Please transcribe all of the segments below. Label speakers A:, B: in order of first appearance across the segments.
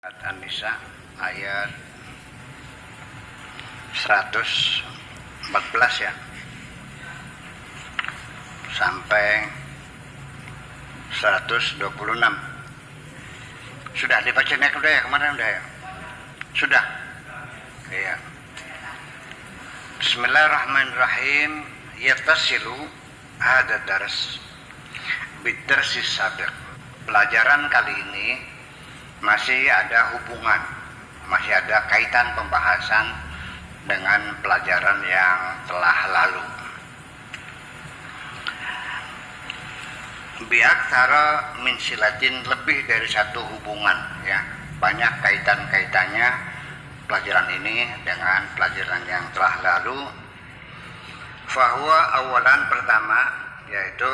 A: An-Nisa ayat 114 ya sampai 126. Sudah dibacanya udah ya kemarin udah ya? Sudah. Iya. Bismillahirrahmanirrahim. Yattasilu hada dars bidarsis sabiq. Pelajaran kali ini masih ada hubungan, masih ada kaitan pembahasan dengan pelajaran yang telah lalu. Biaktara min silatin, lebih dari satu hubungan ya, banyak kaitan-kaitannya pelajaran ini dengan pelajaran yang telah lalu. Fahuwa awalan, pertama yaitu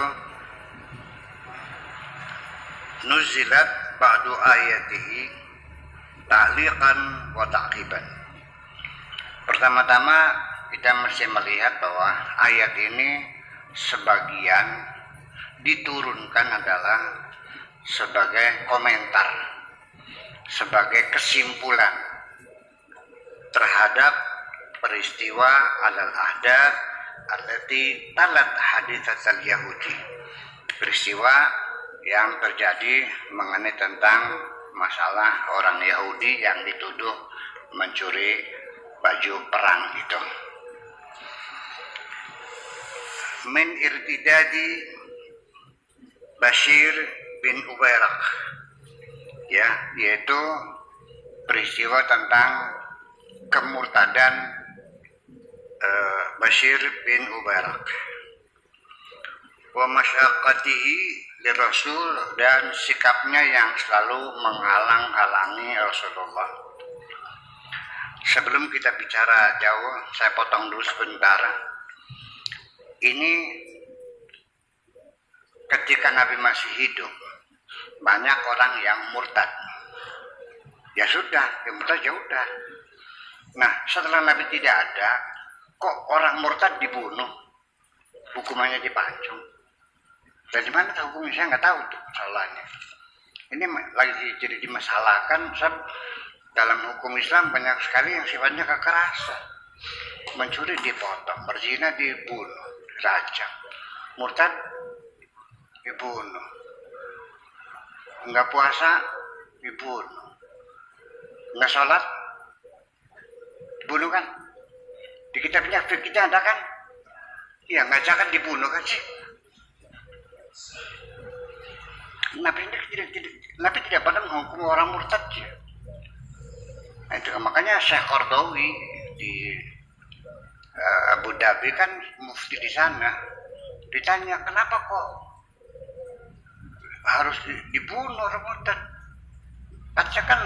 A: nuzilat ba'du ayatihi ta'liqan wa ta'qiban. Pertama-tama kita mesti melihat bahwa ayat ini sebagian diturunkan adalah sebagai komentar, sebagai kesimpulan terhadap peristiwa alal ahdath allati talat haditsatal Yahudi, peristiwa yang terjadi mengenai tentang masalah orang Yahudi yang dituduh mencuri baju perang itu. Min irtidadi Bashir bin Ubayrak, ya, yaitu peristiwa tentang kemurtadan Bashir bin Ubayrak. Wa masyaqqatihi li Rasul, dan sikapnya yang selalu menghalang-halangi Rasulullah. Sebelum kita bicara jauh, saya potong dulu sebentar. Ini ketika Nabi masih hidup, banyak orang yang murtad. Ya sudah, yang murtad ya udah. Nah, setelah Nabi tidak ada, kok orang murtad dibunuh? Hukumannya dipancung. Dari mana hukumnya? Saya nggak tahu tuh masalahnya. Ini lagi jadi dimasalahkan. Dalam hukum Islam banyak sekali yang sifatnya kekerasan. Mencuri dipotong, berzina dibunuh, dirajam, murtad dibunuh, nggak puasa dibunuh, nggak sholat dibunuh kan? Di kitabnya kita ada kan? Ya nggak jangan dibunuh kan sih? Nabi tidak pernah menghukum orang murtad ya. Nah, itu makanya Syekh Qardawi di Abu Dhabi kan mufti di sana, ditanya kenapa kok harus dibunuh orang murtad? Katanya kan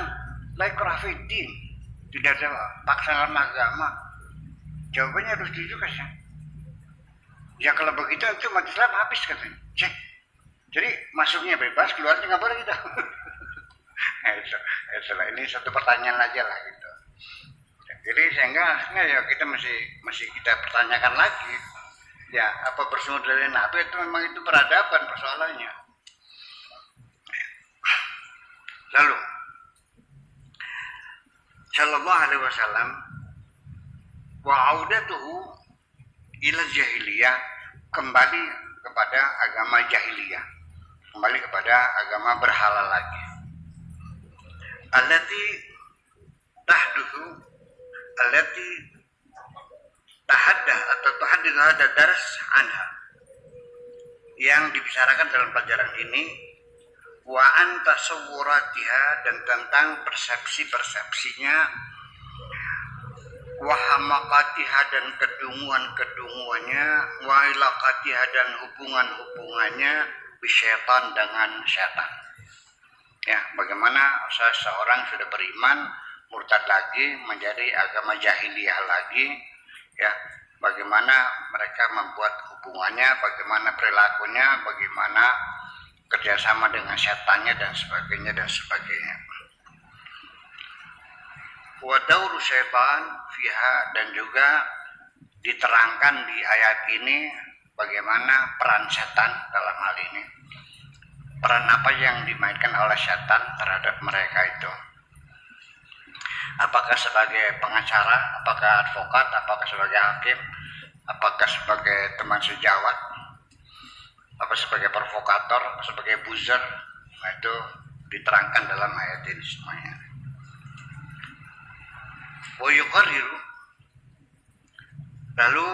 A: la ikraha fid din, tidak ada paksaan agama. Jawabannya harus juga sih. Ya kalau begitu itu umat Islam habis katanya. Cek. Jadi masuknya bebas, keluarnya nggak boleh gitu. Ini satu pertanyaan aja lah gitu. Jadi sehingga ya kita masih kita pertanyakan lagi. Ya apa bersumber dari Nabi itu memang itu peradaban persoalannya. Lalu Sallallahu Alaihi Wasallam wa audatuhu ila jahiliyah, kembali kepada agama jahiliyah, kembali kepada agama berhala lagi. Allati tahaddah atau tuhaddithu hada dars anha, yang dibicarakan dalam pelajaran ini, wa an tasawwuratiha, dan tentang persepsi-persepsinya, wa hamaqatiha, dan kedunguan-kedunguannya, wa ilaqatiha, dan hubungan-hubungannya bisyaitan, dengan syaitan. Ya, bagaimana seseorang sudah beriman murtad lagi menjadi agama jahiliyah lagi, ya, bagaimana mereka membuat hubungannya, bagaimana perilakunya, bagaimana kerjasama dengan setannya dan sebagainya dan sebagainya. Wa dauru syaitan fiha, dan juga diterangkan di ayat ini bagaimana peran setan dalam hal ini. Peran apa yang dimainkan oleh setan terhadap mereka itu. apakah sebagai pengacara, apakah advokat, apakah sebagai hakim, apakah sebagai teman sejawat, apa sebagai provokator, apa sebagai buzzer. Nah, itu diterangkan dalam ayat ini semuanya. Wa yuqarriru, lalu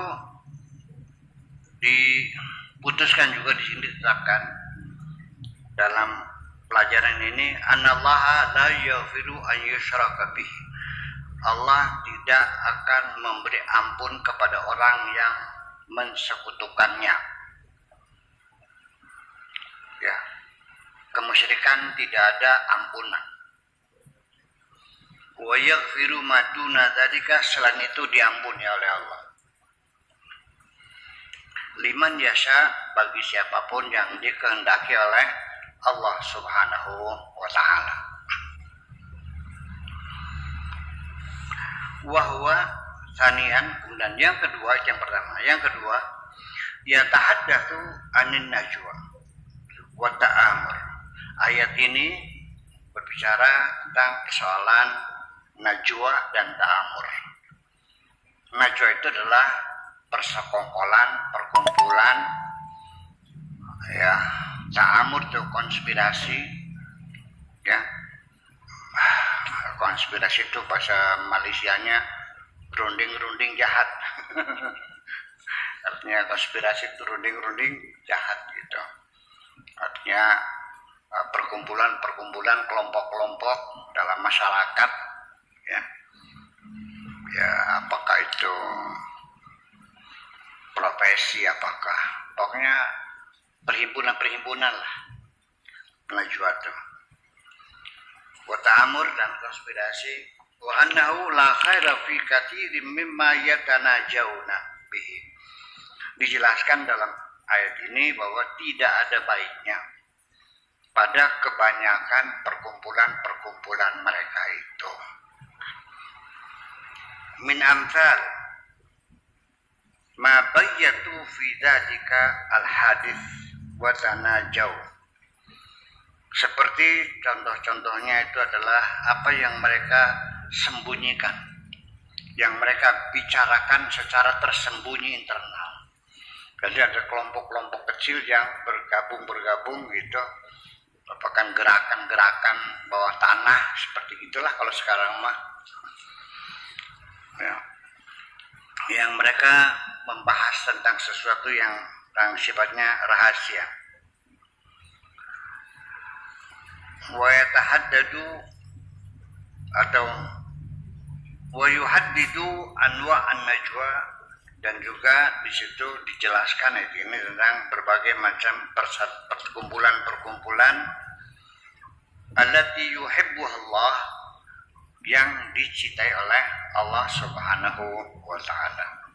A: diputuskan juga di sini ditetapkan dalam pelajaran ini, anallaha la yaghfiru an yushraka bihi. Allah tidak akan memberi ampun kepada orang yang mensekutukannya. Ya, kemusyrikan tidak ada ampunan. Wa yaghfiru ma duna dzalika, selain itu diampuni oleh Allah. Liman yasha, bagi siapapun yang dikehendaki oleh Allah Subhanahu wa ta'ala. Wahwa sanian, kemudian yang kedua, yang kedua, ya tahaddatsu anin najwa wa ta'amur. Ayat ini berbicara tentang persoalan najwa dan ta'amur. Najwa itu adalah persekongkolan, perkumpulan, ya. Ta'amur itu konspirasi, ya. Konspirasi itu bahasa Malaysianya runding-runding jahat. Artinya konspirasi itu runding-runding jahat gitu. Artinya perkumpulan-perkumpulan, kelompok-kelompok dalam masyarakat, ya. Ya, apakah itu profesi, apakah pokoknya perhimpunan-perhimpunan lah, najwa itu. Wa ta'amur, dan konspirasi. Wa annahu la khaira fi katsirin mimma yatanajawna bihi. Dijelaskan dalam ayat ini bahwa tidak ada baiknya pada kebanyakan perkumpulan-perkumpulan mereka itu. Min amsal ma bayyatu fi dzalika al-hadits wa tanajaw. Seperti contoh-contohnya itu adalah apa yang mereka sembunyikan, yang mereka bicarakan secara tersembunyi internal. Jadi ada kelompok-kelompok kecil yang bergabung gitu, merupakan gerakan-gerakan bawah tanah, seperti itulah kalau sekarang mah. Ya. Yang mereka membahas tentang sesuatu yang sifatnya rahasia. Wa yatahaddadu atau wa yuhaddidu anwa'an najwa, dan juga di situ dijelaskan ini tentang berbagai macam perkumpulan-perkumpulan allati yuhibbuha Allah, yang dicintai oleh Allah Subhanahu wa ta'ala.